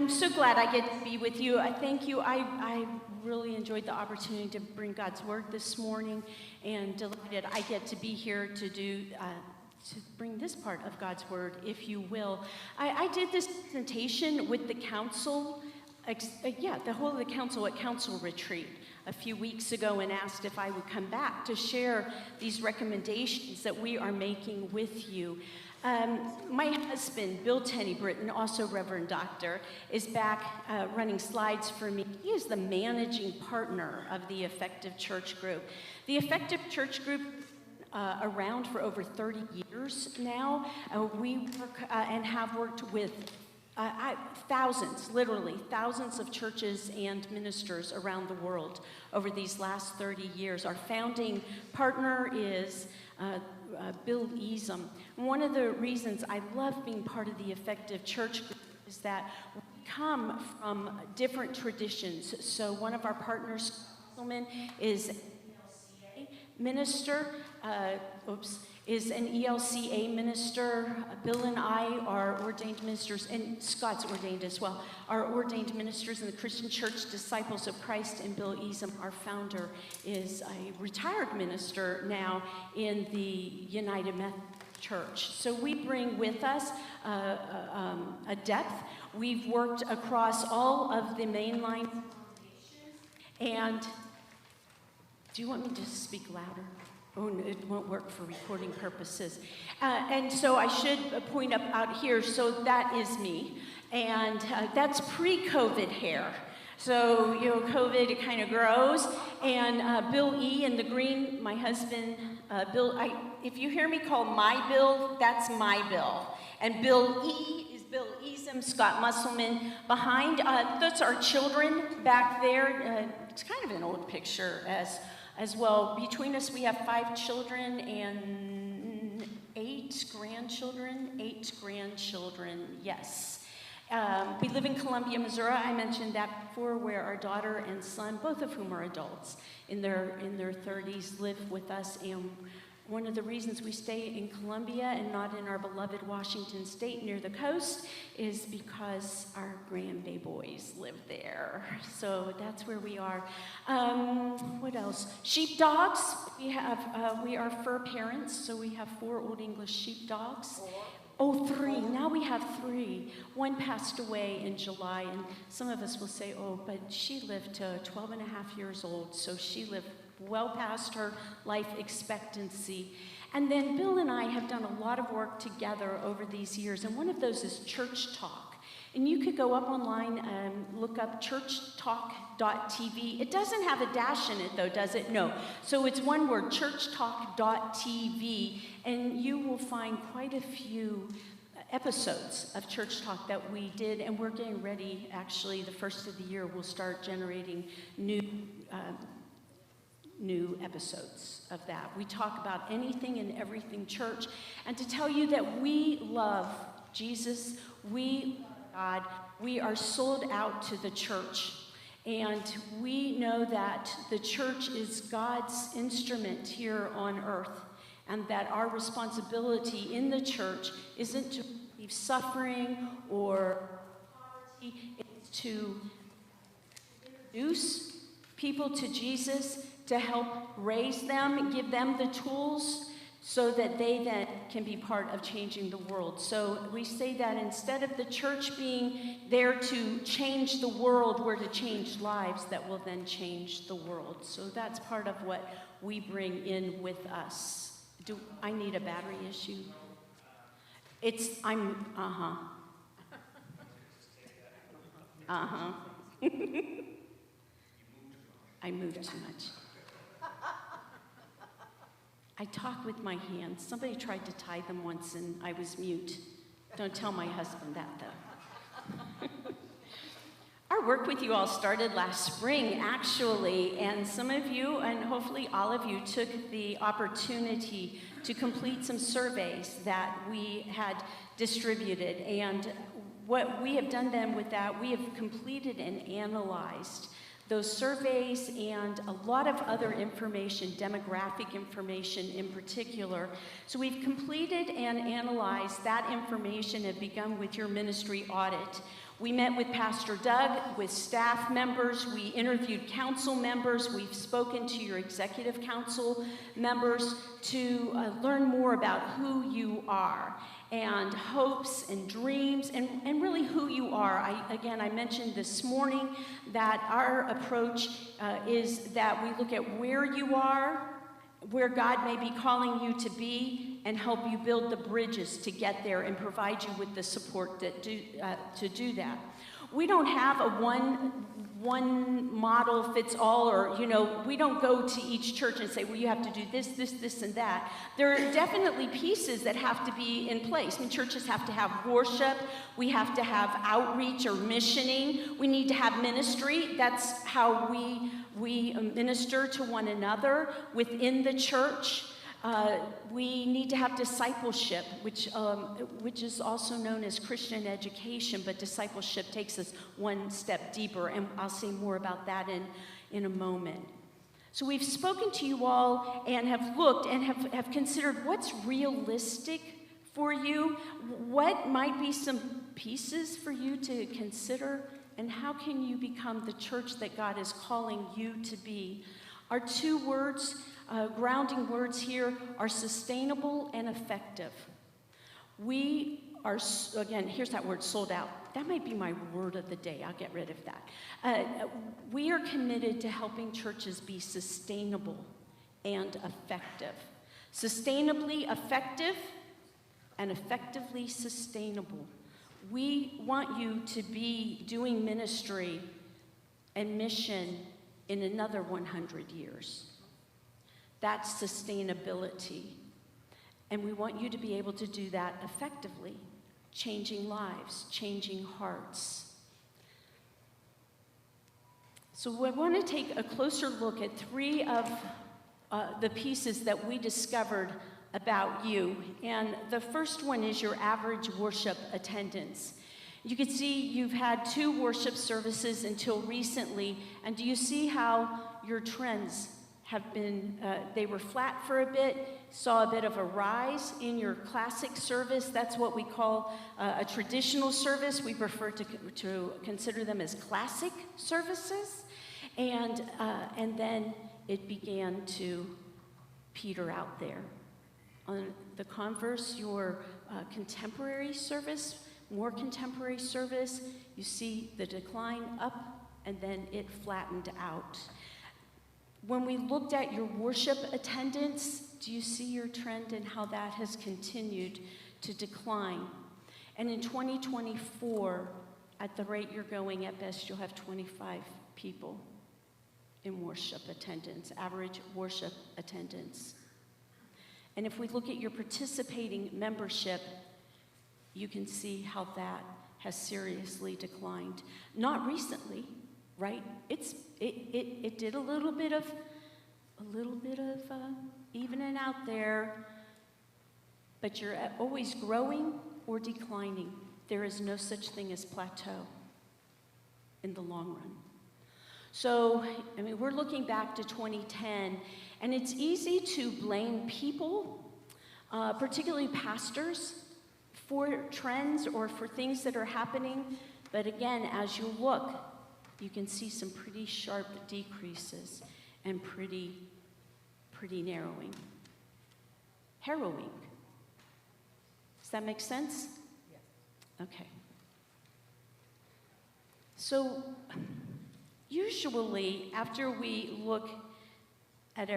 I'm so glad I get to be with you. I thank you. I really enjoyed the opportunity to bring God's word this morning, and delighted I get to be here to bring this part of God's word, if you will. I did this presentation with the council, the whole of the council at council retreat a few weeks ago, and asked if I would come back to share these recommendations that we are making with you. My husband, Bill Tenny-Brittian, also Reverend Doctor, is back running slides for me. He is the managing partner of the Effective Church Group. The Effective Church Group around for over 30 years now. We work and have worked with thousands, literally thousands of churches and ministers around the world over these last 30 years. Our founding partner is Bill Easum. One of the reasons I love being part of the Effective Church Group is that we come from different traditions. So one of our partners, is an ELCA minister. Is an ELCA minister. Bill and I are ordained ministers, and Scott's ordained as well, are ordained ministers in the Christian Church Disciples of Christ, and Bill Easum, our founder, is a retired minister now in the United Methodist Church. So we bring with us a depth. We've worked across all of the mainline congregations, and do you want me to speak louder? Oh, no, it won't work for recording purposes. And so I should point up out here, so that is me. And that's pre-COVID hair. So, COVID, it kind of grows. And Bill E. in the green, my husband, Bill, if you hear me call my Bill, that's my Bill. And Bill E. is Bill Easum, Scott Musselman. Behind, that's our children back there. It's kind of an old picture as well. Between us, we have 5 children and 8 grandchildren. Yes. We live in Columbia, Missouri. I mentioned that before, where our daughter and son, both of whom are adults in their 30s, live with us. And one of the reasons we stay in Columbia and not in our beloved Washington State near the coast is because our grandbaby boys live there. So that's where we are. What else? Sheepdogs. We are fur parents, so we have 4 Old English sheepdogs. 3. Now we have 3. One passed away in July, and some of us will say, but she lived to 12 and a half years old, so she lived well past her life expectancy. And then Bill and I have done a lot of work together over these years, and one of those is Church Talk. And you could go up online and look up churchtalk.tv. It doesn't have a dash in it, though, does it? No. So it's one word, churchtalk.tv, and you will find quite a few episodes of Church Talk that we did, and we're getting ready. Actually, the first of the year, we'll start generating new episodes of that. We talk about anything and everything church, and to tell you that we love Jesus, we love God, we are sold out to the church, and we know that the church is God's instrument here on earth, and that our responsibility in the church isn't to relieve suffering or poverty, it's to introduce people to Jesus, to help raise them, give them the tools so that they then can be part of changing the world. So we say that instead of the church being there to change the world, we're to change lives that will then change the world. So that's part of what we bring in with us. Do I need a battery issue? I moved too much. I talk with my hands. Somebody tried to tie them once and I was mute. Don't tell my husband that, though. Our work with you all started last spring, actually, and some of you, and hopefully all of you, took the opportunity to complete some surveys that we had distributed. And what we have done then with that, we have completed and analyzed those surveys and a lot of other information, demographic information in particular. So we've completed and analyzed that information and begun with your ministry audit. We met with Pastor Doug, with staff members. We interviewed council members. We've spoken to your executive council members to learn more about who you are and hopes and dreams and really who you are. I mentioned this morning that our approach is that we look at where you are, where God may be calling you to be, and help you build the bridges to get there and provide you with the support to do that. We don't have a one model fits all, or we don't go to each church and say, well, you have to do this, and that. There are definitely pieces that have to be in place. I mean, churches have to have worship. We have to have outreach or missioning. We need to have ministry. That's how we minister to one another within the church. We need to have discipleship, which is also known as Christian education, but discipleship takes us one step deeper, and I'll say more about that in a moment. So we've spoken to you all and have looked and have considered what's realistic for you, what might be some pieces for you to consider, and how can you become the church that God is calling you to be. Our two words, grounding words here, are sustainable and effective. We are, again, here's that word, sold out. That might be my word of the day. I'll get rid of that. We are committed to helping churches be sustainable and effective. Sustainably effective and effectively sustainable. We want you to be doing ministry and mission in another 100 years. That's sustainability. And we want you to be able to do that effectively, changing lives, changing hearts. So we want to take a closer look at three of the pieces that we discovered about you. And the first one is your average worship attendance. You can see you've had 2 worship services until recently, and do you see how your trends have been, they were flat for a bit, saw a bit of a rise in your classic service. That's what we call a traditional service. We prefer to consider them as classic services. And then it began to peter out there. On the converse, your contemporary service, more contemporary service, you see the decline up, and then it flattened out. When we looked at your worship attendance, do you see your trend and how that has continued to decline? And in 2024, at the rate you're going, at best you'll have 25 people in worship attendance, average worship attendance. And if we look at your participating membership, you can see how that has seriously declined. Not recently, right? It did a little bit of evening out there, but you're always growing or declining. There is no such thing as plateau in the long run. So, I mean, we're looking back to 2010, and it's easy to blame people, particularly pastors, for trends or for things that are happening. But again, as you look, you can see some pretty sharp decreases and pretty harrowing. Does that make sense? Yes. Okay. So, usually, after we look at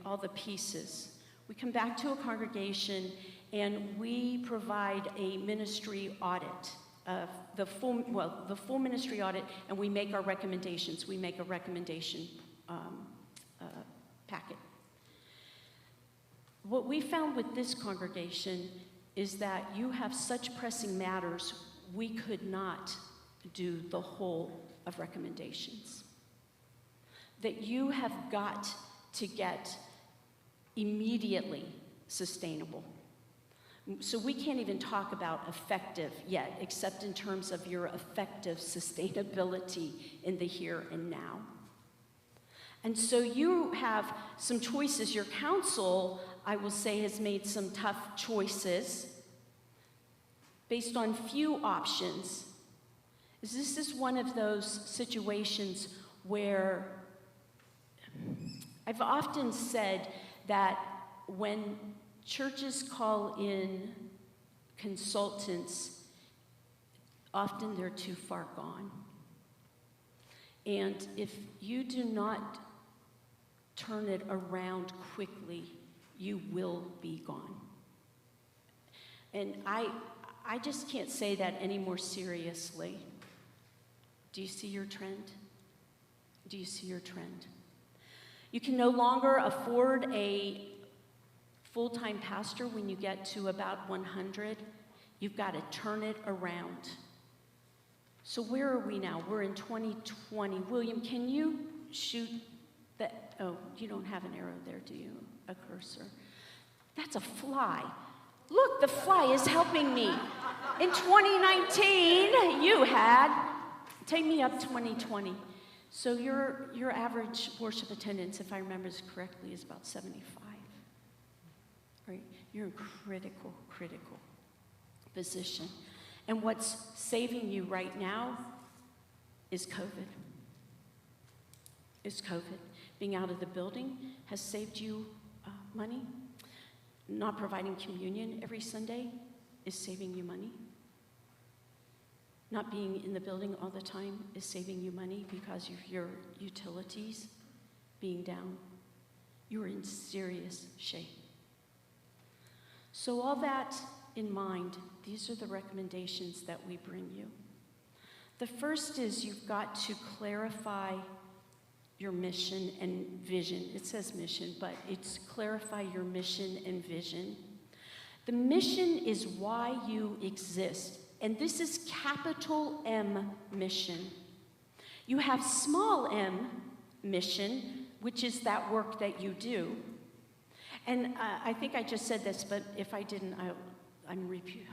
all the pieces, we come back to a congregation and we provide a ministry audit of the full ministry audit, and we make our recommendations. We make a recommendation packet. What we found with this congregation is that you have such pressing matters, we could not do the whole of recommendations. That you have got to get immediately sustainable. So we can't even talk about effective yet, except in terms of your effective sustainability in the here and now. And so you have some choices. Your council, I will say, has made some tough choices based on few options. This is one of those situations where I've often said that when churches call in consultants, often they're too far gone. And if you do not turn it around quickly, you will be gone. And I just can't say that any more seriously. Do you see your trend? Do you see your trend? You can no longer afford a full-time pastor when you get to about 100. You've got to turn it around. So where are we now? We're in 2020. William, can you shoot that? Oh, you don't have an arrow there, do you? A cursor. That's a fly. Look, the fly is helping me. In 2019, you had, take me up 2020. So your average worship attendance, if I remember this correctly, is about 75. Right? You're in critical position. And what's saving you right now is COVID. Is COVID. Being out of the building has saved you money. Not providing communion every Sunday is saving you money. Not being in the building all the time is saving you money because of your utilities being down. You're in serious shape. So all that in mind, these are the recommendations that we bring you. The first is you've got to clarify your mission and vision. It says mission, but it's clarify your mission and vision. The mission is why you exist. And this is capital M mission. You have small m mission, which is that work that you do. And I think I just said this, but if I didn't, I'm repeating.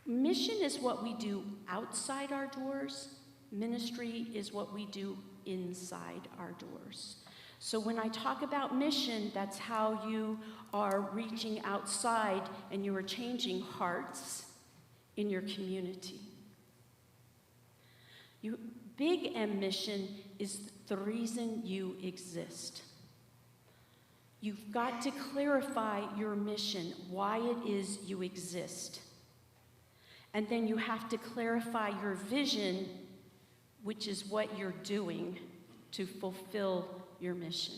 Mission is what we do outside our doors. Ministry is what we do inside our doors. So when I talk about mission, that's how you are reaching outside and you are changing hearts in your community. Big M mission is the reason you exist. You've got to clarify your mission, why it is you exist. And then you have to clarify your vision, which is what you're doing to fulfill your mission.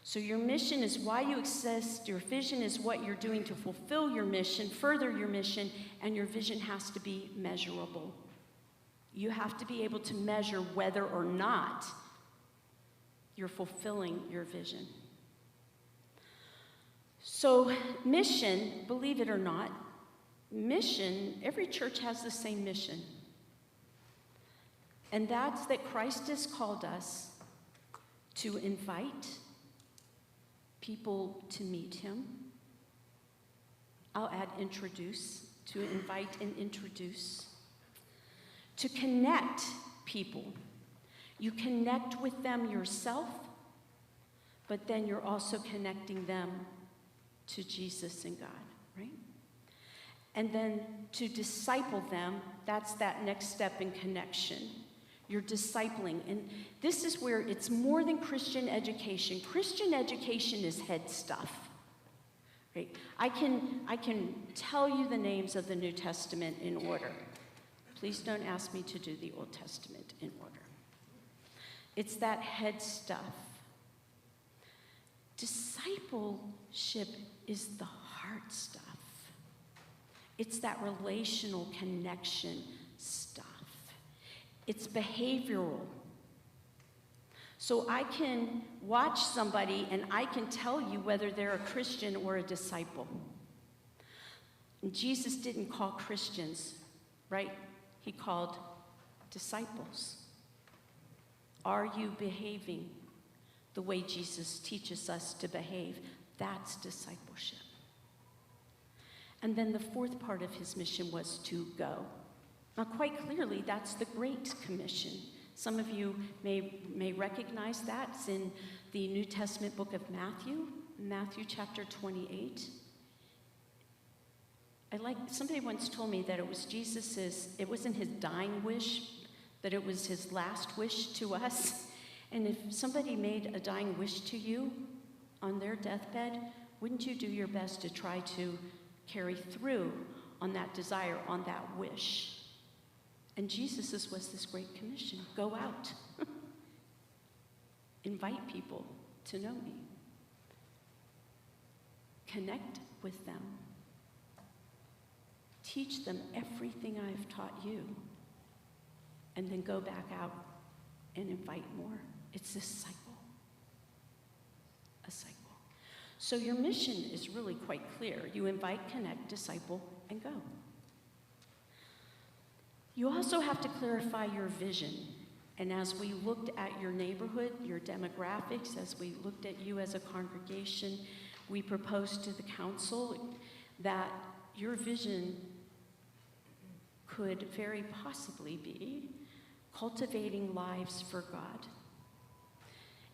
So your mission is why you exist, your vision is what you're doing to fulfill your mission, further your mission, and your vision has to be measurable. You have to be able to measure whether or not you're fulfilling your vision. So mission, believe it or not, mission, every church has the same mission. And that's that Christ has called us to invite people to meet him. I'll add introduce, to invite and introduce. To connect people. You connect with them yourself, but then you're also connecting them to Jesus and God, right? And then to disciple them, that's that next step in connection. You're discipling. And this is where it's more than Christian education. Christian education is head stuff. Right? I can tell you the names of the New Testament in order. Please don't ask me to do the Old Testament in order. It's that head stuff. Discipleship is the heart stuff. It's that relational connection stuff. It's behavioral. So I can watch somebody and I can tell you whether they're a Christian or a disciple. And Jesus didn't call Christians, right? He called disciples. Are you behaving the way Jesus teaches us to behave? That's discipleship. And then the fourth part of his mission was to go. Now, quite clearly, that's the Great Commission. Some of you may recognize that. It's in the New Testament book of Matthew, Matthew chapter 28. Somebody once told me that it wasn't his dying wish, but it was his last wish to us. And if somebody made a dying wish to you on their deathbed, wouldn't you do your best to try to carry through on that desire, on that wish? And Jesus's was this great commission: go out, invite people to know me, connect with them, teach them everything I've taught you, and then go back out and invite more. It's this cycle, a cycle. So your mission is really quite clear. You invite, connect, disciple, and go. You also have to clarify your vision. And as we looked at your neighborhood, your demographics, as we looked at you as a congregation, we proposed to the council that your vision could very possibly be cultivating lives for God.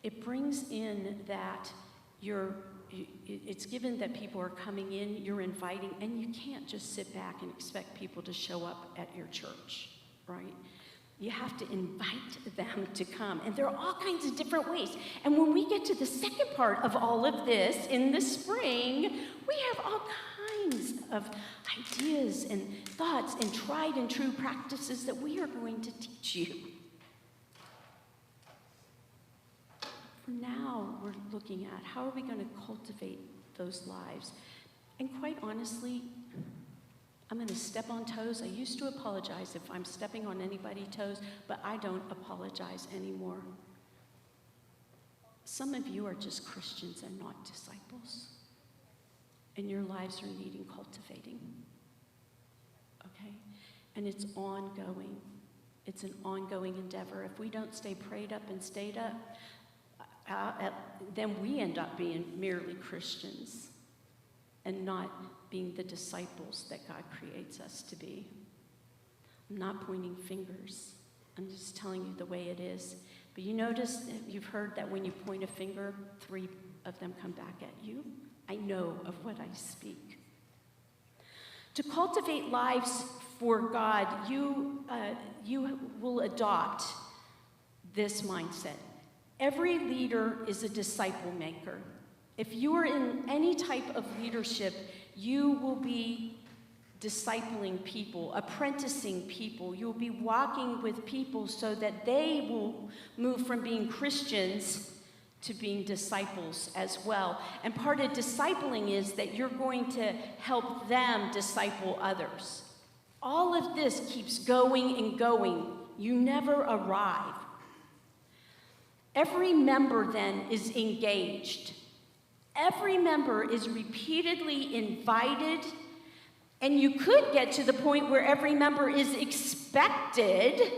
It brings in that it's given that people are coming in, you're inviting, and you can't just sit back and expect people to show up at your church, right? You have to invite them to come. And there are all kinds of different ways. And when we get to the second part of all of this in the spring, we have all kinds of ideas and thoughts and tried and true practices that we are going to teach you. For now, we're looking at how are we going to cultivate those lives. And quite honestly, I'm going to step on toes. I used to apologize if I'm stepping on anybody's toes, but I don't apologize anymore. Some of you are just Christians and not disciples, and your lives are needing cultivating, okay? And it's ongoing. It's an ongoing endeavor. If we don't stay prayed up and stayed up, then we end up being merely Christians and not being the disciples that God creates us to be. I'm not pointing fingers. I'm just telling you the way it is. But you notice, you've heard that when you point a finger, 3 of them come back at you. I know of what I speak. To cultivate lives for God, you will adopt this mindset. Every leader is a disciple maker. If you are in any type of leadership, you will be discipling people, apprenticing people. You'll be walking with people so that they will move from being Christians to being disciples as well. And part of discipling is that you're going to help them disciple others. All of this keeps going and going. You never arrive. Every member then is engaged. Every member is repeatedly invited, and you could get to the point where every member is expected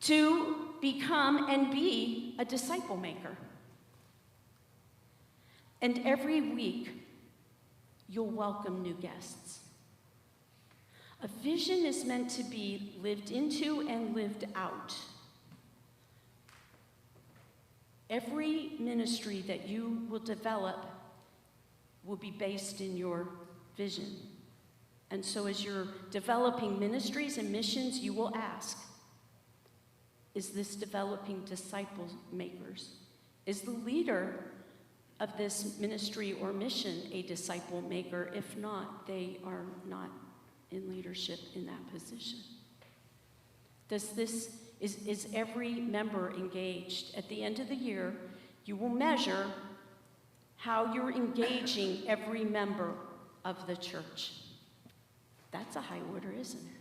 to become and be a disciple maker. And every week, you'll welcome new guests. A vision is meant to be lived into and lived out. Every ministry that you will develop will be based in your vision. And so as you're developing ministries and missions, you will ask, is this developing disciple makers? Is the leader of this ministry or mission a disciple maker? If not, they are not in leadership in that position. Is every member engaged? At the end of the year, you will measure how you're engaging every member of the church. That's a high order, isn't it?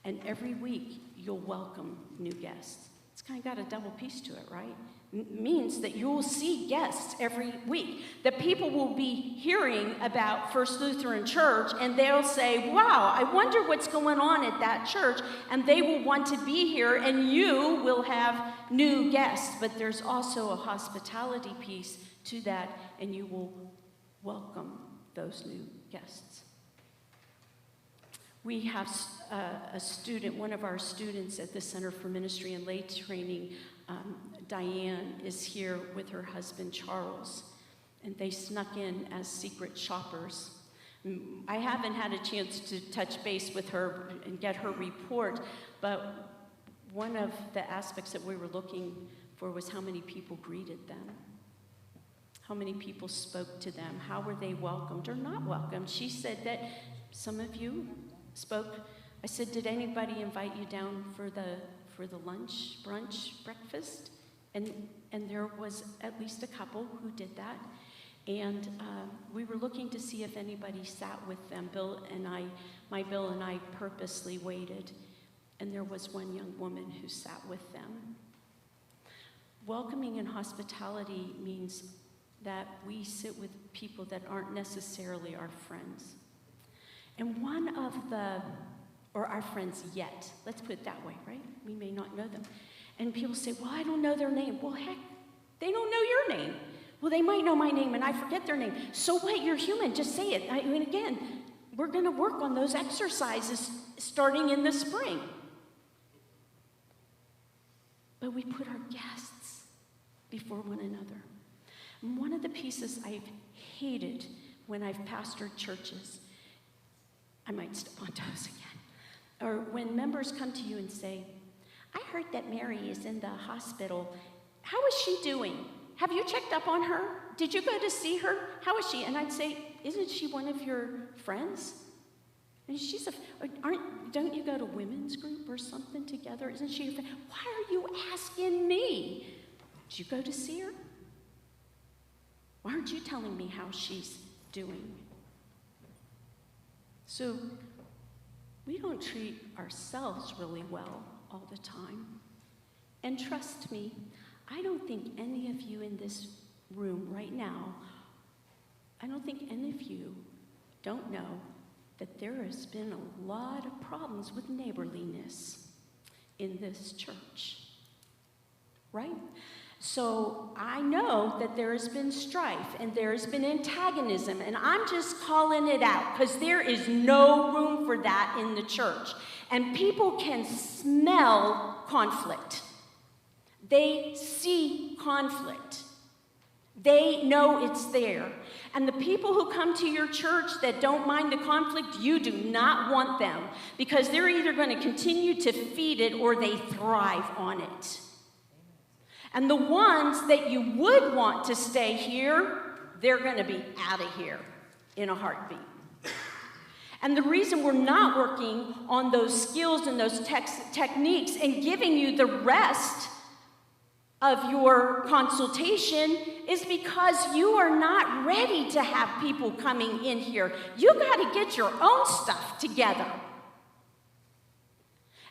And every week, you'll welcome new guests. It's kind of got a double piece to it, right? Means that you'll see guests every week. That people will be hearing about First Lutheran Church, and they'll say, wow, I wonder what's going on at that church, and they will want to be here, and you will have new guests. But there's also a hospitality piece to that, and you will welcome those new guests. We have a student, one of our students at the Center for Ministry and Lay Training, Diane, is here with her husband, Charles, and they snuck in as secret shoppers. I haven't had a chance to touch base with her and get her report, but one of the aspects that we were looking for was how many people greeted them. How many people spoke to them? How were they welcomed or not welcomed? She said that some of you spoke. I said, did anybody invite you down for the lunch, brunch, breakfast? And there was at least a couple who did that. And we were looking to see if anybody sat with them. Bill and I purposely waited, and there was one young woman who sat with them. Welcoming and hospitality means that we sit with people that aren't necessarily our friends. And or our friends yet, let's put it that way, right? We may not know them. And people say, well, I don't know their name. Well, heck, they don't know your name. Well, they might know my name and I forget their name. So what? You're human. Just say it. I mean, again, we're going to work on those exercises starting in the spring. But we put our guests before one another. And one of the pieces I've hated when I've pastored churches, I might step on toes again, or when members come to you and say, I heard that Mary is in the hospital. How is she doing? Have you checked up on her? Did you go to see her? How is she? And I'd say, isn't she one of your friends? And don't you go to women's group or something together? Isn't she your friend? Why are you asking me? Did you go to see her? Why aren't you telling me how she's doing? So we don't treat ourselves really well all the time. And trust me, I don't think any of you in this room right now, I don't think any of you don't know that there has been a lot of problems with neighborliness in this church, right? So I know that there has been strife and there has been antagonism, and I'm just calling it out because there is no room for that in the church. And people can smell conflict. They see conflict. They know it's there. And the people who come to your church that don't mind the conflict, you do not want them because they're either going to continue to feed it or they thrive on it. And the ones that you would want to stay here, they're going to be out of here in a heartbeat. And the reason we're not working on those skills and those techniques and giving you the rest of your consultation is because you are not ready to have people coming in here. You got to get your own stuff together.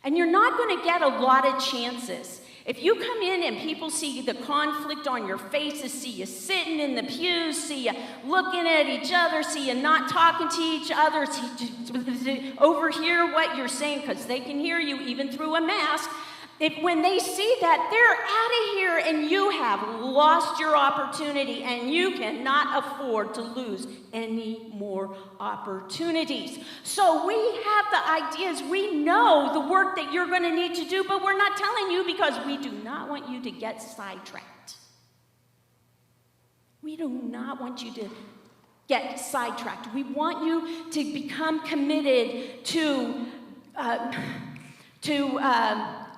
And you're not going to get a lot of chances. If you come in and people see the conflict on your faces, see you sitting in the pews, see you looking at each other, see you not talking to each other, overhear what you're saying because they can hear you even through a mask. When they see that, they're out of here and you have lost your opportunity and you cannot afford to lose any more opportunities. So we have the ideas, we know the work that you're going to need to do, but we're not telling you because we do not want you to get sidetracked. We do not want you to get sidetracked. We want you to become committed to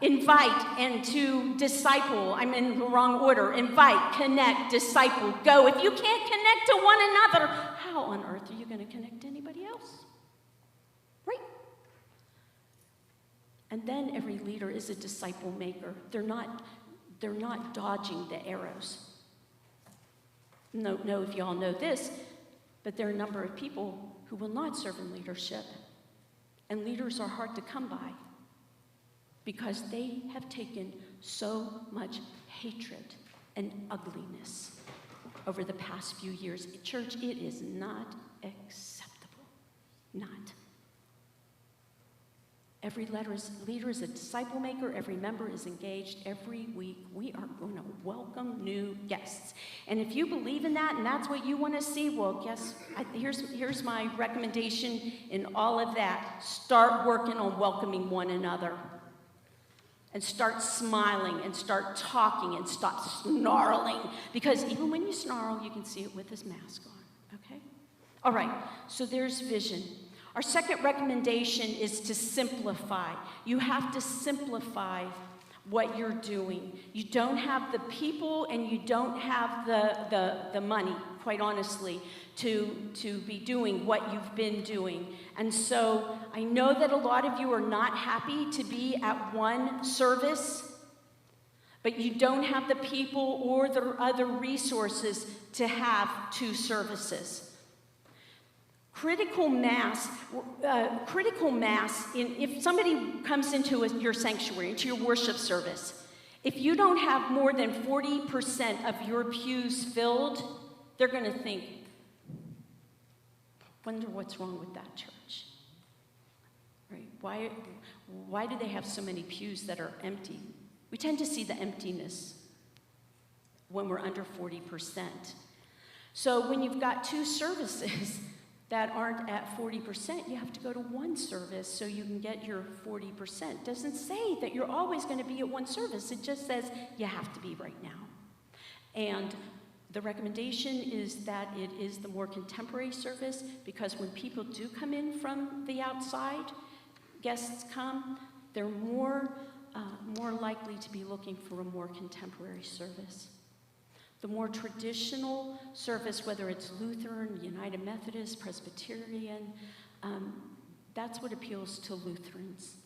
invite and to disciple. I'm in the wrong order. Invite, connect, disciple, go. If you can't connect to one another, how on earth are you going to connect to anybody else? Right? And then every leader is a disciple maker. They're not dodging the arrows. No, if you all know this, but there are a number of people who will not serve in leadership. And leaders are hard to come by, because they have taken so much hatred and ugliness over the past few years. Church, it is not acceptable. Not. Every leader is a disciple maker. Every member is engaged. Every week, we are going to welcome new guests. And if you believe in that and that's what you want to see, well, here's my recommendation in all of that. Start working on welcoming one another. And start smiling and start talking and stop snarling. Because even when you snarl, you can see it with his mask on, okay? All right, so there's vision. Our second recommendation is to simplify. You have to simplify what you're doing. You don't have the people and you don't have the money, quite honestly, to be doing what you've been doing. And so I know that a lot of you are not happy to be at one service, but you don't have the people or the other resources to have two services. Critical mass, if somebody comes into your sanctuary, into your worship service, if you don't have more than 40% of your pews filled, they're going to think, wonder what's wrong with that church, right? Why do they have so many pews that are empty? We tend to see the emptiness when we're under 40%. So when you've got two services that aren't at 40%, you have to go to one service so you can get your 40%. It doesn't say that you're always going to be at one service. It just says you have to be right now. And the recommendation is that it is the more contemporary service, because when people do come in from the outside, guests come, they're more likely to be looking for a more contemporary service. The more traditional service, whether it's Lutheran, United Methodist, Presbyterian, that's what appeals to Lutherans.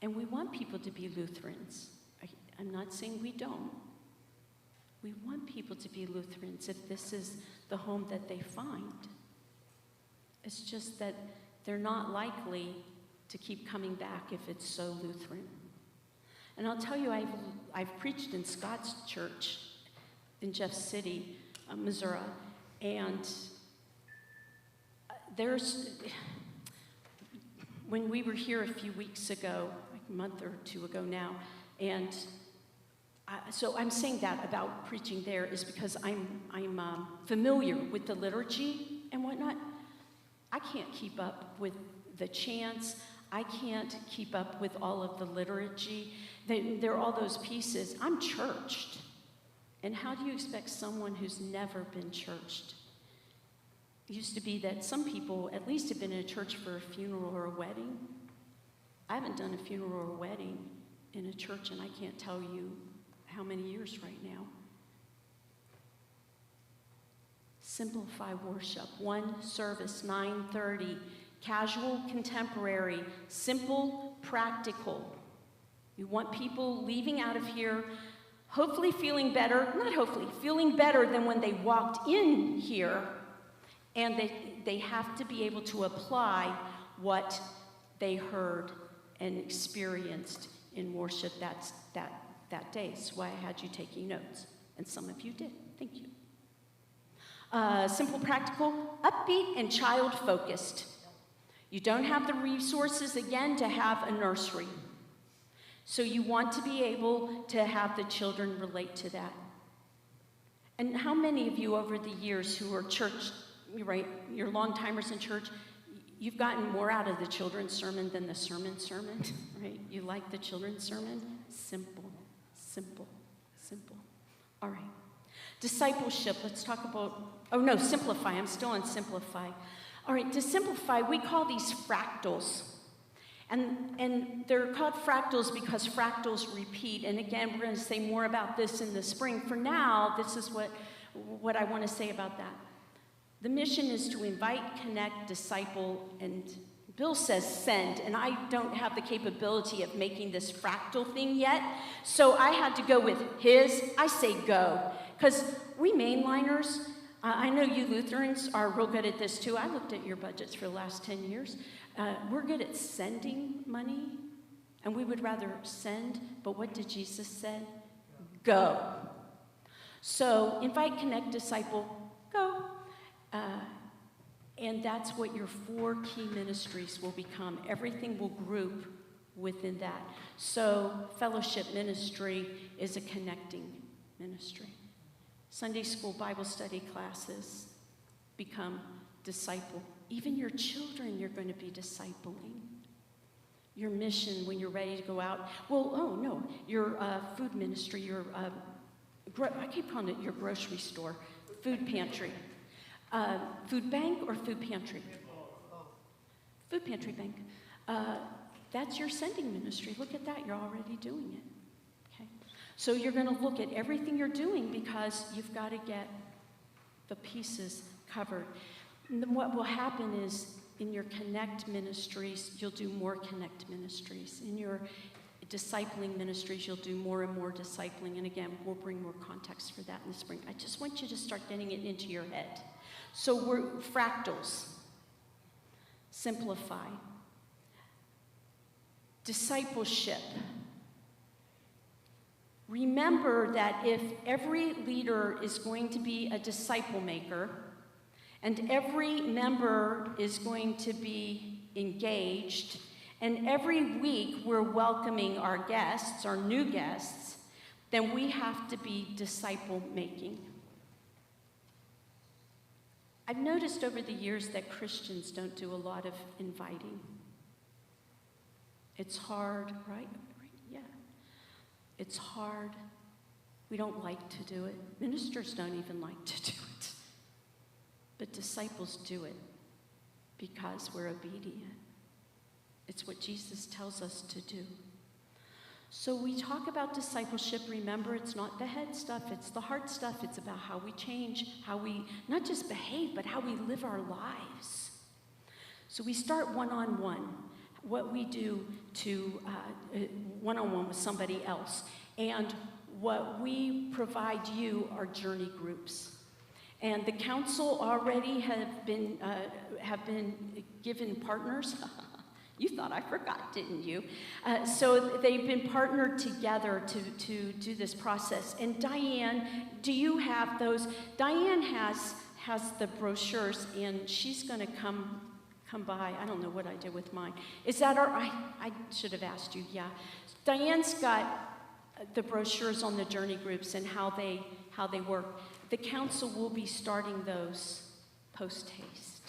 And we want people to be Lutherans. I'm not saying we don't. We want people to be Lutherans if this is the home that they find. It's just that they're not likely to keep coming back if it's so Lutheran. And I'll tell you, I've preached in Scott's church in Jeff City, Missouri, and when we were here a few weeks ago, like a month or two ago now, and so I'm saying that about preaching there is because I'm familiar with the liturgy and whatnot. I can't keep up with the chants. I can't keep up with all of the liturgy. There are all those pieces. I'm churched. And how do you expect someone who's never been churched? It used to be that some people at least have been in a church for a funeral or a wedding. I haven't done a funeral or a wedding in a church, and I can't tell you how many years right now. Simplify worship. One service, 9:30. Casual, contemporary, simple, practical. You want people leaving out of here, hopefully feeling better, not hopefully, feeling better than when they walked in here, and they have to be able to apply what they heard and experienced in worship that day. That's why I had you taking notes, and some of you did. Thank you. Simple, practical, upbeat, and child-focused. You don't have the resources, again, to have a nursery. So you want to be able to have the children relate to that. And how many of you over the years who are church, right, you're long-timers in church, you've gotten more out of the children's sermon than the sermon, right? You like the children's sermon? Simple, simple, simple. All right. Discipleship, let's talk about, simplify. I'm still on simplify. All right, to simplify, we call these fractals. And they're called fractals because fractals repeat. And again, we're going to say more about this in the spring. For now, this is what I want to say about that. The mission is to invite, connect, disciple, and Bill says send. And I don't have the capability of making this fractal thing yet. So I had to go with I say go. Because we mainliners, I know you Lutherans are real good at this too. I looked at your budgets for the last 10 years. We're good at sending money, and we would rather send, but what did Jesus say? Go. So invite, connect, disciple, go. And that's what your 4 key ministries will become. Everything will group within that. So fellowship ministry is a connecting ministry. Sunday school Bible study classes become disciple. Even your children, you're going to be discipling. Your mission when you're ready to go out. Your food ministry, I keep calling it your grocery store, food pantry. Food bank or food pantry? Food pantry bank. That's your sending ministry. Look at that. You're already doing it. Okay. So you're going to look at everything you're doing because you've got to get the pieces covered. And then what will happen is in your connect ministries, you'll do more connect ministries. In your discipling ministries, you'll do more and more discipling. And again, we'll bring more context for that in the spring. I just want you to start getting it into your head. So we're fractals. Simplify. Discipleship. Remember that if every leader is going to be a disciple maker, and every member is going to be engaged, and every week we're welcoming our guests, our new guests, then we have to be disciple making. I've noticed over the years that Christians don't do a lot of inviting. It's hard, right? Yeah. It's hard. We don't like to do it. Ministers don't even like to do it. But disciples do it because we're obedient. It's what Jesus tells us to do. So we talk about discipleship. Remember, it's not the head stuff, it's the heart stuff. It's about how we change, how we not just behave, but how we live our lives. So we start one-on-one, what we do to one-on-one with somebody else. And what we provide you are journey groups. And the council already have been given partners. You thought I forgot, didn't you? So they've been partnered together to do this process. And Diane, do you have those? Diane has the brochures, and she's going to come by. I don't know what I did with mine. Is that I should have asked you. Yeah, Diane's got the brochures on the journey groups and how they work. The council will be starting those post-haste.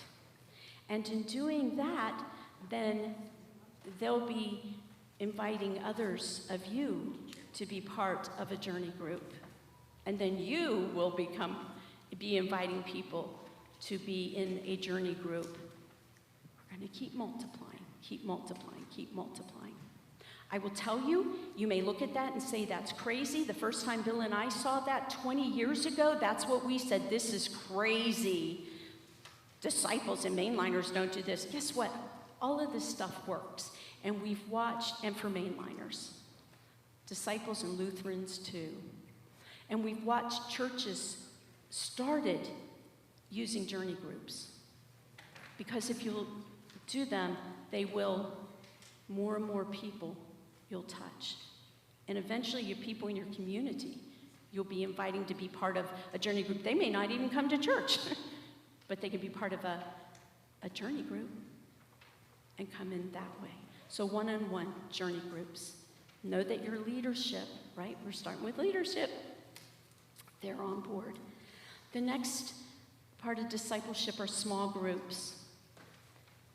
And in doing that, then they'll be inviting others of you to be part of a journey group. And then you will be inviting people to be in a journey group. We're going to keep multiplying, keep multiplying, keep multiplying. I will tell you, you may look at that and say, that's crazy. The first time Bill and I saw that 20 years ago, that's what we said, this is crazy. Disciples and mainliners don't do this. Guess what? All of this stuff works. And we've watched, and for mainliners, disciples and Lutherans too. And we've watched churches started using journey groups. Because if you'll do them, they will, more and more people you'll touch. And eventually your people in your community, you'll be inviting to be part of a journey group. They may not even come to church, but they can be part of a journey group and come in that way. So one-on-one journey groups. Know that your leadership, right? We're starting with leadership. They're on board. The next part of discipleship are small groups.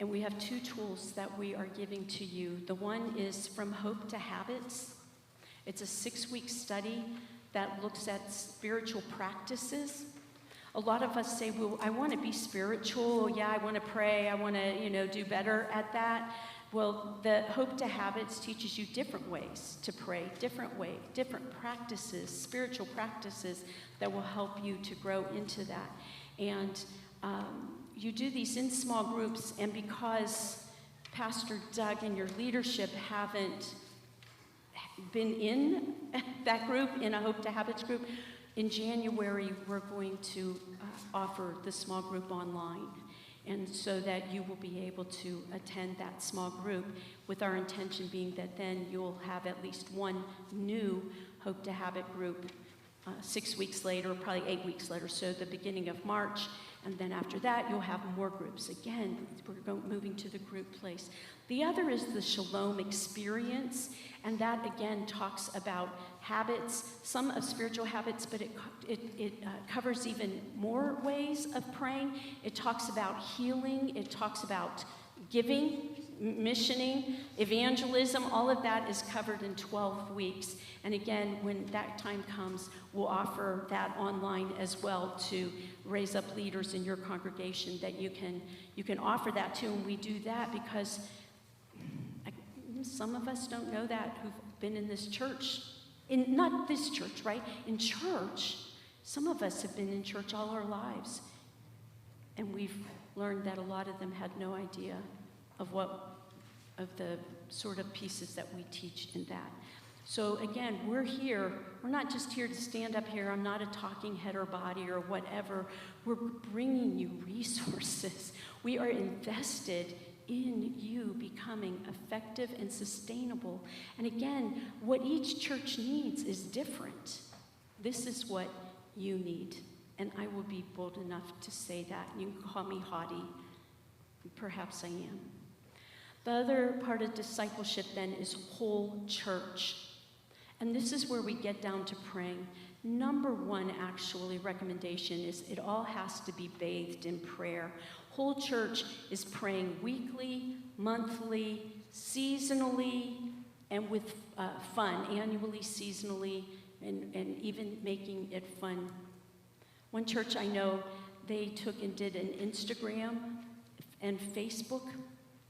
And we have two tools that we are giving to you. The one is From Hope to Habits. It's a 6-week study that looks at spiritual practices. A lot of us say, well, I want to be spiritual. Yeah, I want to pray. I want to, do better at that. Well, the Hope to Habits teaches you different ways to pray, different practices, spiritual practices that will help you to grow into that. And you do these in small groups, and because Pastor Doug and your leadership haven't been in that group, in a Hope to Habits group, in January we're going to offer the small group online, and so that you will be able to attend that small group, with our intention being that then you'll have at least one new Hope to Habit group 6 weeks later, probably 8 weeks later, so the beginning of March. And then after that, you'll have more groups. Again, we're moving to the group place. The other is the Shalom experience, and that, again, talks about habits, some of spiritual habits, but it covers even more ways of praying. It talks about healing. It talks about giving, missioning, evangelism, all of that is covered in 12 weeks. And again, when that time comes, we'll offer that online as well to raise up leaders in your congregation that you can offer that to. And we do that because some of us don't know that who've been in this church. Not this church, right? In church, some of us have been in church all our lives. And we've learned that a lot of them had no idea of the sort of pieces that we teach in that. So again, we're here. We're not just here to stand up here. I'm not a talking head or body or whatever. We're bringing you resources. We are invested in you becoming effective and sustainable. And again, what each church needs is different. This is what you need. And I will be bold enough to say that. You can call me haughty. Perhaps I am. The other part of discipleship then is whole church. And this is where we get down to praying. Number one, actually, recommendation is it all has to be bathed in prayer. Whole church is praying weekly, monthly, seasonally, and with fun, annually, seasonally, and even making it fun. One church I know, they took and did an Instagram and Facebook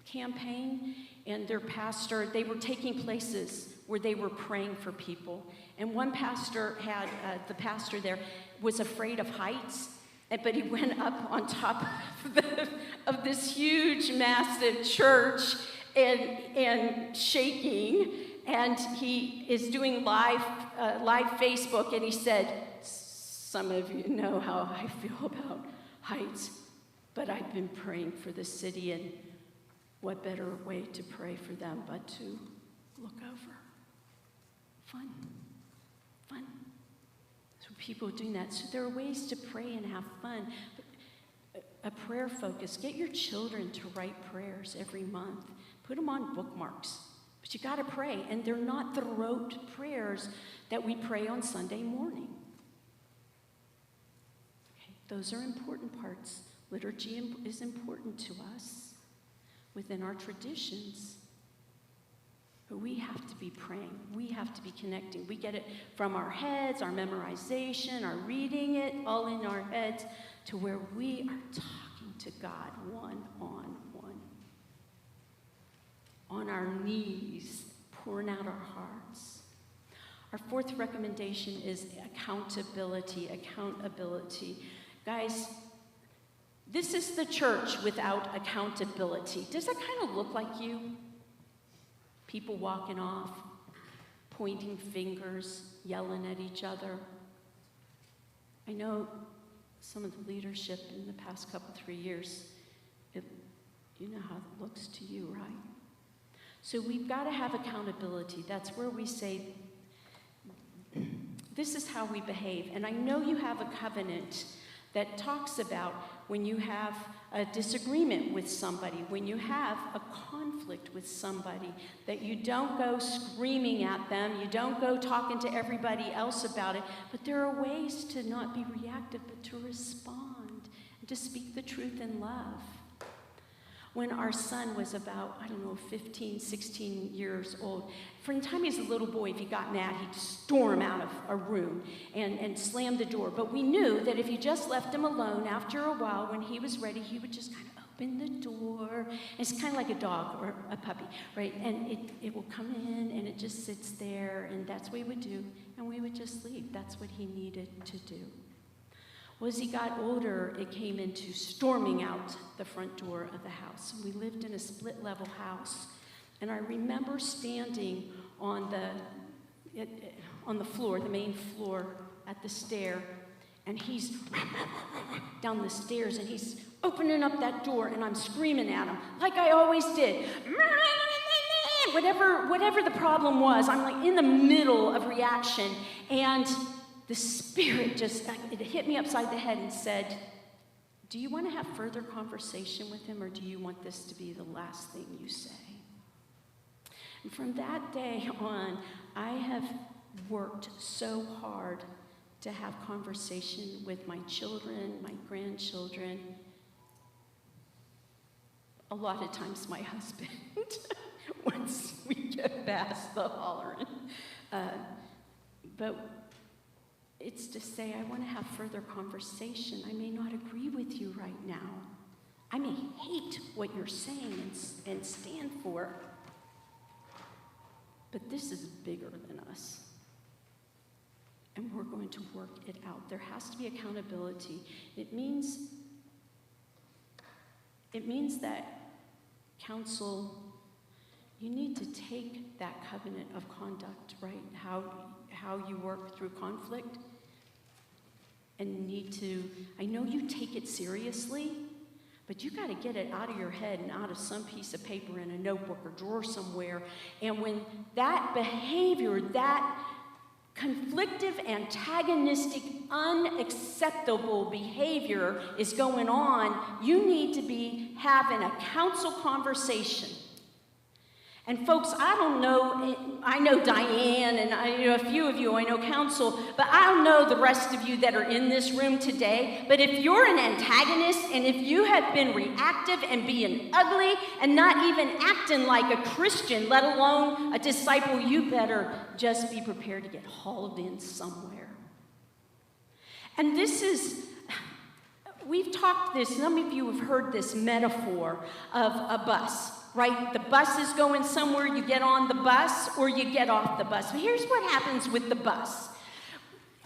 campaign, and their pastor, they were taking places where they were praying for people. And one pastor had, the pastor there was afraid of heights, but he went up on top of this huge, massive church and shaking, and he is doing live Facebook, and he said, "Some of you know how I feel about heights, but I've been praying for the city, and what better way to pray for them but to look over." Fun. So people are doing that. So there are ways to pray and have fun. But a prayer focus. Get your children to write prayers every month. Put them on bookmarks. But you got to pray. And they're not the rote prayers that we pray on Sunday morning. Okay, those are important parts. Liturgy is important to us within our traditions. But we have to be praying. We have to be connecting. We get it from our heads, our memorization, our reading it, all in our heads, to where we are talking to God one-on-one. On our knees, pouring out our hearts. Our fourth recommendation is accountability. Guys, this is the church without accountability. Does that kind of look like you? People walking off, pointing fingers, yelling at each other. I know some of the leadership in the past 3 years, you know how it looks to you, right? So we've got to have accountability. That's where we say, this is how we behave. And I know you have a covenant that talks about when you have a disagreement with somebody, when you have a conflict with somebody, that you don't go screaming at them, you don't go talking to everybody else about it, but there are ways to not be reactive, but to respond and to speak the truth in love. When our son was about, 15, 16 years old, from the time he was a little boy, if he got mad, he'd storm out of a room and slam the door. But we knew that if you just left him alone, after a while, when he was ready, he would just kind of open the door. And it's kind of like a dog or a puppy, right? And it will come in, and it just sits there, and that's what he would do. And we would just leave. That's what he needed to do. Well, as he got older, it came into storming out the front door of the house. We lived in a split-level house, and I remember standing on the floor, the main floor, at the stair, and he's down the stairs, and he's opening up that door, and I'm screaming at him, like I always did. Whatever the problem was, I'm like in the middle of reaction, and the Spirit it hit me upside the head and said, "Do you want to have further conversation with him, or do you want this to be the last thing you say?" And from that day on, I have worked so hard to have conversation with my children, my grandchildren. a lot of times my husband, once we get past the hollering. But it's to say, I want to have further conversation. I may not agree with you right now. I may hate what you're saying and stand for. But this is bigger than us. And we're going to work it out. There has to be accountability. It means that counsel, you need to take that covenant of conduct, right? How you work through conflict. And I know you take it seriously, but you got to get it out of your head and out of some piece of paper in a notebook or drawer somewhere. And when that behavior, that conflictive, antagonistic, unacceptable behavior is going on, you need to be having a counsel conversation. And folks, I don't know, I know Diane and a few of you, I know counsel, but I don't know the rest of you that are in this room today. But if you're an antagonist and if you have been reactive and being ugly and not even acting like a Christian, let alone a disciple, you better just be prepared to get hauled in somewhere. And we've talked this, some of you have heard this metaphor of a bus. Right? The bus is going somewhere, you get on the bus or you get off the bus. But here's what happens with the bus.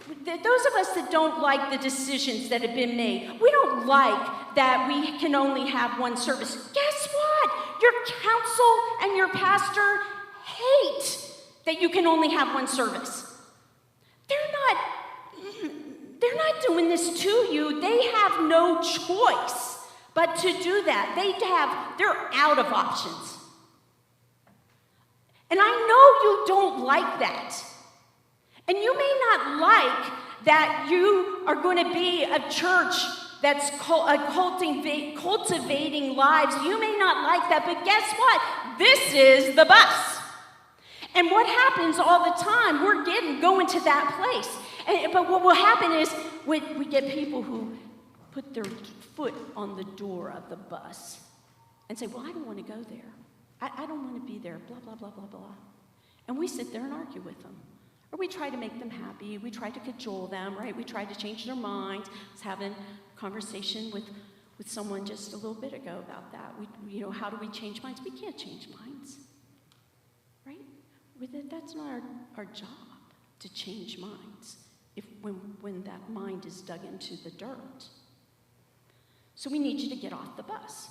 Those of us that don't like the decisions that have been made, we don't like that we can only have one service. Guess what? Your counsel and your pastor hate that you can only have one service. They're not doing this to you. They have no choice. But to do that, they're out of options. And I know you don't like that. And you may not like that you are going to be a church that's cultivating lives. You may not like that, but guess what? This is the bus. And what happens all the time, we're going to that place. But what will happen is we get people who put their foot on the door of the bus and say, well, I don't want to go there. I don't want to be there, blah, blah, blah, blah, blah. And we sit there and argue with them. Or we try to make them happy. We try to cajole them, right? We try to change their minds. I was having a conversation with someone just a little bit ago about that. How do we change minds? We can't change minds, right? That's not our job to change minds when that mind is dug into the dirt. So we need you to get off the bus.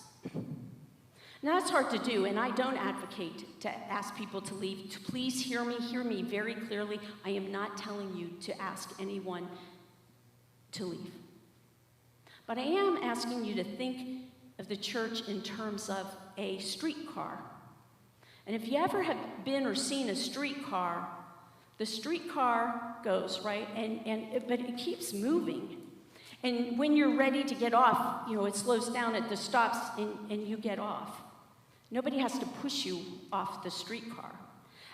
Now, that's hard to do, and I don't advocate to ask people to leave. Please hear me very clearly. I am not telling you to ask anyone to leave. But I am asking you to think of the church in terms of a streetcar. And if you ever have been or seen a streetcar, the streetcar goes, right? But it keeps moving. And when you're ready to get off, it slows down at the stops and you get off. Nobody has to push you off the streetcar.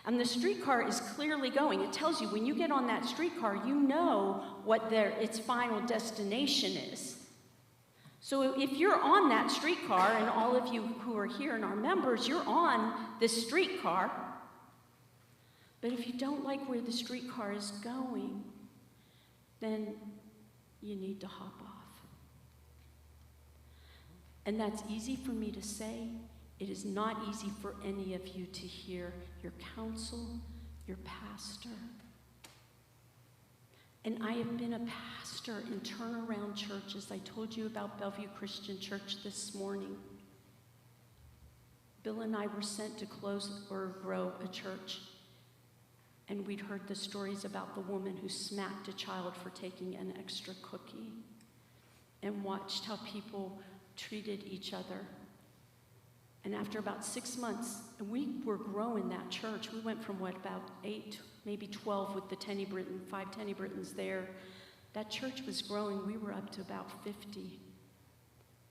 And the streetcar is clearly going. It tells you when you get on that streetcar, you know what its final destination is. So if you're on that streetcar, and all of you who are here and are members, you're on this streetcar. But if you don't like where the streetcar is going, then you need to hop off. And that's easy for me to say. It is not easy for any of you to hear your counsel, your pastor. And I have been a pastor in turnaround churches. I told you about Bellevue Christian Church this morning. Bill and I were sent to close or grow a church. And we'd heard the stories about the woman who smacked a child for taking an extra cookie, and watched how people treated each other. And after about 6 months, and we were growing that church. We went from about 8, maybe 12 with the Tenny-Brittian, 5 Tenny-Brittans there. That church was growing. We were up to about 50.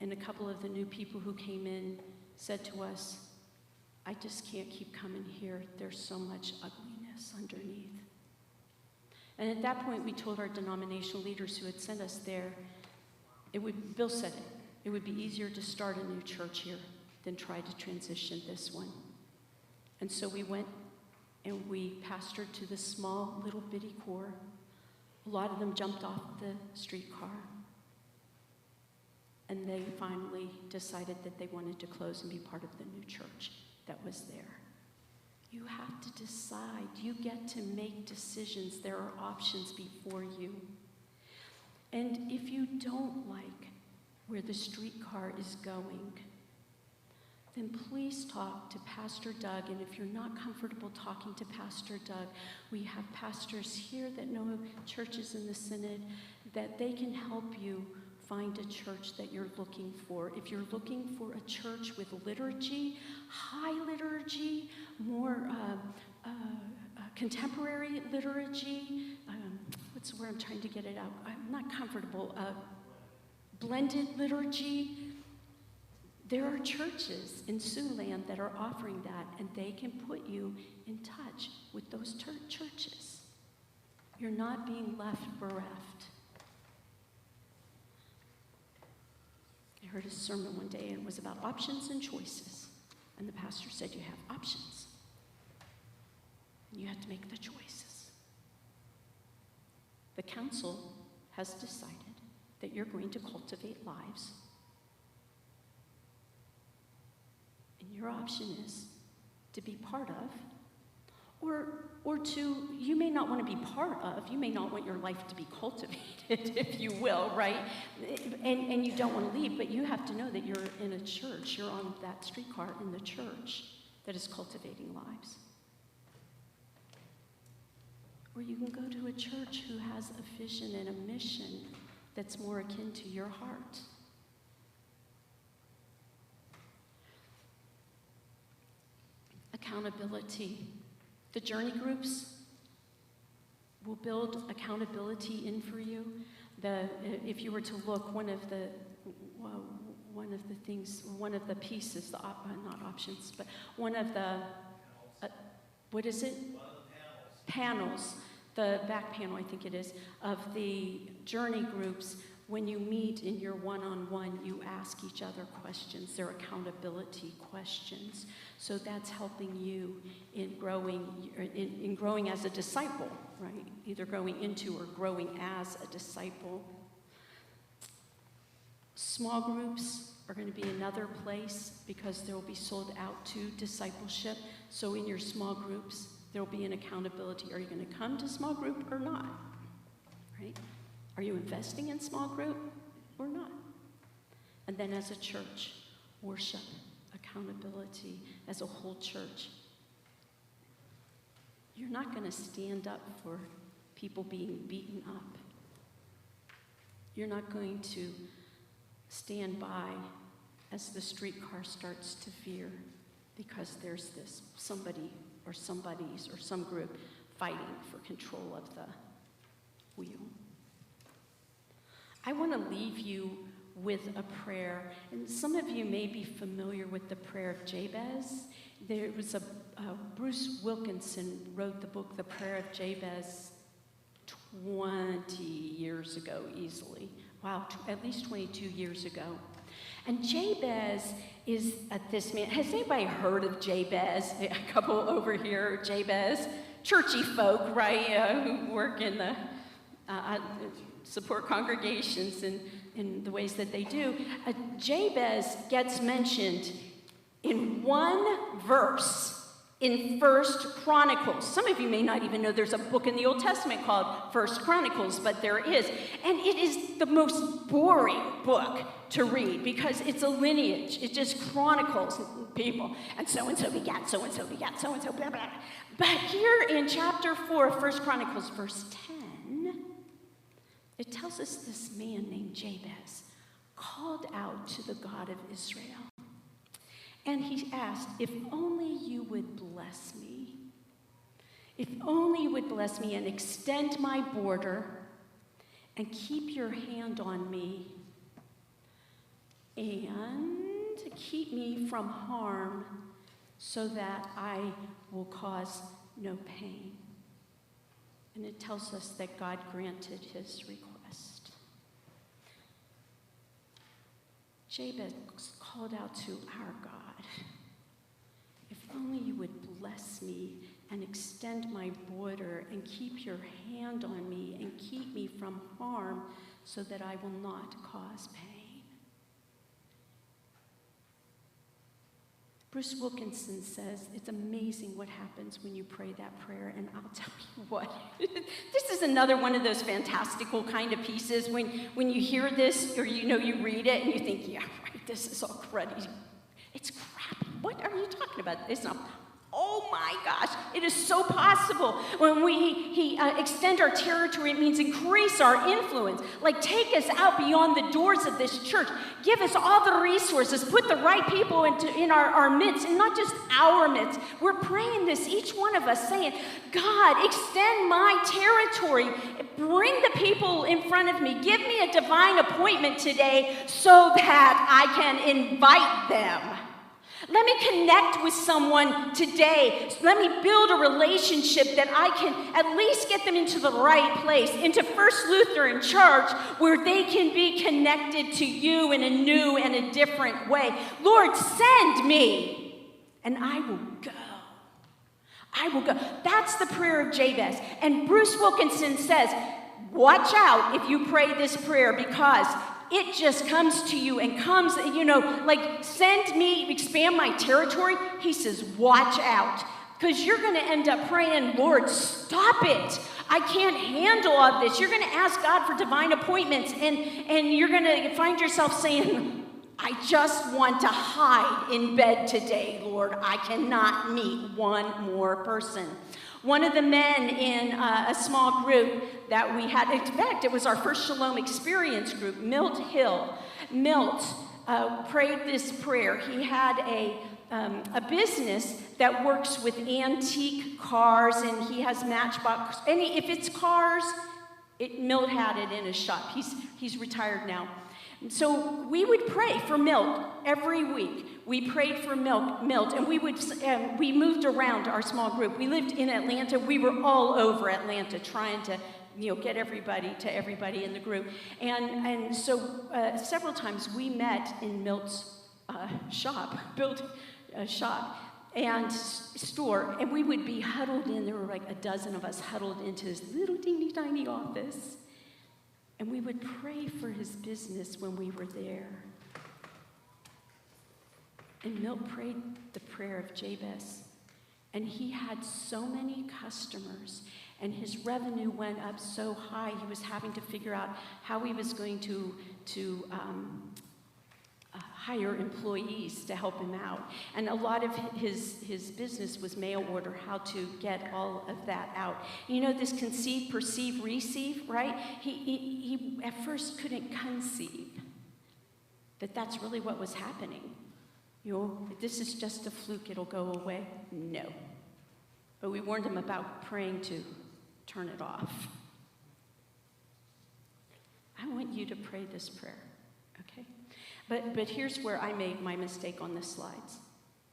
And a couple of the new people who came in said to us, I just can't keep coming here. There's so much ugliness underneath. And at that point, we told our denominational leaders who had sent us there, Bill said it would be easier to start a new church here than try to transition this one. And so we went and we pastored to this small little bitty core. A lot of them jumped off the streetcar. And they finally decided that they wanted to close and be part of the new church that was there. You have to decide. You get to make decisions. There are options before you. And if you don't like where the streetcar is going, then please talk to Pastor Doug. And if you're not comfortable talking to Pastor Doug, we have pastors here that know churches in the Synod that they can help you find a church that you're looking for. If you're looking for a church with liturgy, high liturgy, more contemporary liturgy, what's the word I'm trying to get it out? I'm not comfortable. Blended liturgy. There are churches in Siouxland that are offering that, and they can put you in touch with those churches. You're not being left bereft. I heard a sermon one day, and it was about options and choices. And the pastor said, you have options, and you have to make the choices. The council has decided that you're going to cultivate lives. And your option is to be part of, or to, you may not want to be part of, you may not want your life to be cultivated, if you will, right? And you don't want to leave, but you have to know that you're in a church, you're on that streetcar in the church that is cultivating lives. Or you can go to a church who has a vision and a mission that's more akin to your heart. Accountability. The journey groups will build accountability in for you. If you were to look, one of the pieces, not options, but one of the, what is it? Panels, the back panel, I think it is, of the journey groups. When you meet in your one-on-one, you ask each other questions. They're accountability questions. So that's helping you in growing as a disciple, right? Either growing into or growing as a disciple. Small groups are going to be another place because they will be sold out to discipleship. So in your small groups, there will be an accountability. Are you going to come to small group or not? Right? Are you investing in small group or not? And then as a church, worship, accountability as a whole church. You're not going to stand up for people being beaten up. You're not going to stand by as the streetcar starts to veer because there's this somebody or somebody's or some group fighting for control of the wheel. I want to leave you with a prayer, and some of you may be familiar with the prayer of Jabez. There was Bruce Wilkinson wrote the book, The Prayer of Jabez, 20 years ago easily. Wow, at least 22 years ago. And Jabez is this man. Has anybody heard of Jabez? A couple over here, Jabez. Churchy folk, right, who work in the, support congregations in the ways that they do. Jabez gets mentioned in one verse in 1 Chronicles. Some of you may not even know there's a book in the Old Testament called 1 Chronicles, but there is. And it is the most boring book to read because it's a lineage. It just chronicles people. And so-and-so begat, so-and-so begat, so-and-so, blah, blah. But here in chapter 4 of 1 Chronicles, verse 10, it tells us this man named Jabez called out to the God of Israel. And he asked, if only you would bless me. If only you would bless me and extend my border and keep your hand on me and keep me from harm so that I will cause no pain. And it tells us that God granted his request. Jabez called out to our God, if only you would bless me and extend my border and keep your hand on me and keep me from harm so that I will not cause pain. Bruce Wilkinson says it's amazing what happens when you pray that prayer, and I'll tell you what, this is another one of those fantastical kind of pieces when you hear this or you read it and you think, yeah, right, this is all cruddy. It's crap. What are you talking about? It's not. Oh my gosh, it is so possible. When we extend our territory, it means increase our influence. Like take us out beyond the doors of this church. Give us all the resources. Put the right people in our midst, and not just our midst. We're praying this, each one of us, saying, God, extend my territory. Bring the people in front of me. Give me a divine appointment today so that I can invite them. Let me connect with someone today. Let me build a relationship that I can at least get them into the right place, into First Lutheran Church, where they can be connected to you in a new and a different way. Lord, send me, and I will go. I will go. That's the prayer of Jabez. And Bruce Wilkinson says, watch out if you pray this prayer, because it just comes to you and comes, like send me, expand my territory. He says, watch out, because you're going to end up praying, Lord, stop it. I can't handle all this. You're going to ask God for divine appointments, and you're going to find yourself saying, I just want to hide in bed today, Lord. I cannot meet one more person. One of the men in a small group that we had, in fact, it was our first Shalom Experience group, Milt Hill. Milt prayed this prayer. He had a business that works with antique cars, and he has Matchbox. If it's cars, Milt had it in his shop. He's retired now. So we would pray for Milt every week. We prayed for Milt, and we moved around our small group. We lived in Atlanta. We were all over Atlanta trying to get everybody in the group. And so several times we met in Milt's shop and store, and we would be huddled in. There were like a dozen of us huddled into this little teeny tiny office. And we would pray for his business when we were there. And Milt prayed the prayer of Jabez. And he had so many customers, and his revenue went up so high, he was having to figure out how he was going to hire employees to help him out. And a lot of his business was mail order, how to get all of that out. This conceive, perceive, receive, right? He at first couldn't conceive that that's really what was happening. This is just a fluke, it'll go away. No. But we warned him about praying to turn it off. I want you to pray this prayer, okay? But here's where I made my mistake on the slides.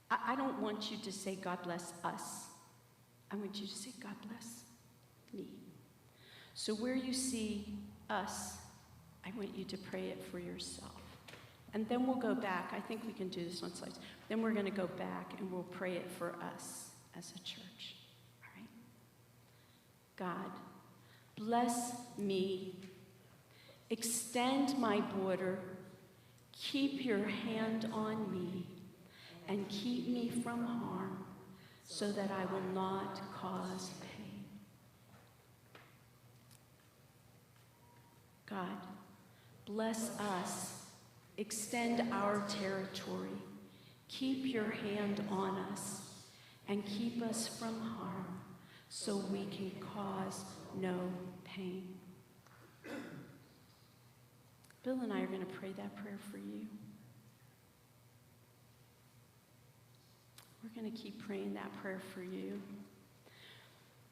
I don't want you to say, God bless us. I want you to say, God bless me. So where you see us, I want you to pray it for yourself. And then we'll go back. I think we can do this on slides. Then we're going to go back and we'll pray it for us as a church. All right? God, bless me. Extend my border. Keep your hand on me and keep me from harm so that I will not cause pain. God, bless us. Extend our territory. Keep your hand on us and keep us from harm so we can cause no pain. Bill and I are going to pray that prayer for you. We're going to keep praying that prayer for you.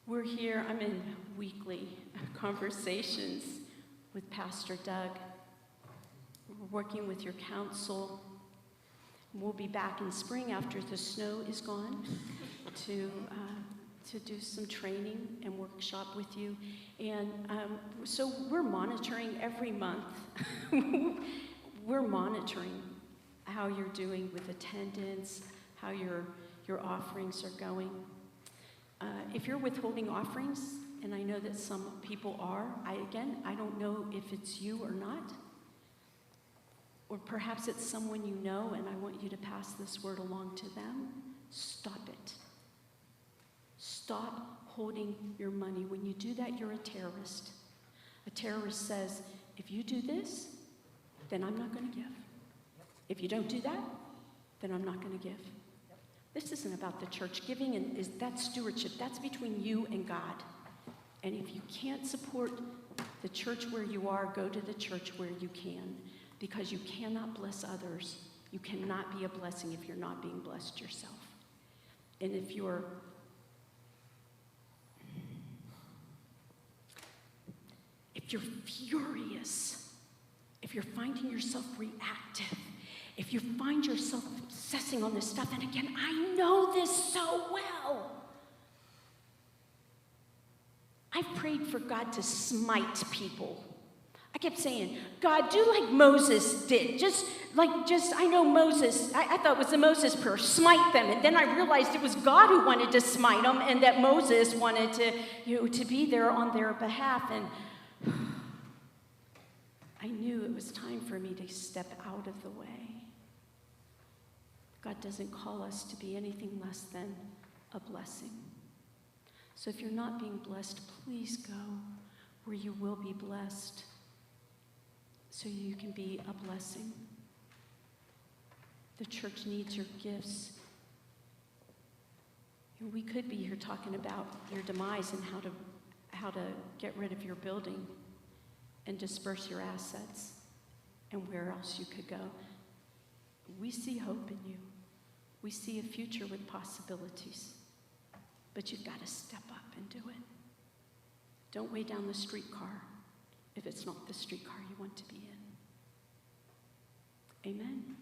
We're here, I'm in weekly conversations with Pastor Doug. We're working with your council. We'll be back in spring after the snow is gone to do some training and workshop with you. And so we're monitoring every month. We're monitoring how you're doing with attendance, how your offerings are going. If you're withholding offerings, and I know that some people are, I don't know if it's you or not, or perhaps it's someone you know, and I want you to pass this word along to them. Stop it. Stop holding your money. When you do that, you're a terrorist. A terrorist says, if you do this, then I'm not going to give. If you don't do that, then I'm not going to give. This isn't about the church. Giving is that stewardship. That's between you and God. And if you can't support the church where you are, go to the church where you can, because you cannot bless others. You cannot be a blessing if you're not being blessed yourself. And if you're furious, if you're finding yourself reactive, if you find yourself obsessing on this stuff, and again, I know this so well. I've prayed for God to smite people. I kept saying, God, do like Moses did. I know Moses, I thought it was the Moses prayer, smite them. And then I realized it was God who wanted to smite them, and that Moses wanted to be there on their behalf. And I knew it was time for me to step out of the way. God doesn't call us to be anything less than a blessing. So if you're not being blessed, please go where you will be blessed so you can be a blessing. The church needs your gifts. We could be here talking about your demise and how to get rid of your building and disperse your assets and where else you could go. We see hope in you. We see a future with possibilities. But you've got to step up and do it. Don't wait down the streetcar if it's not the streetcar you want to be in. Amen.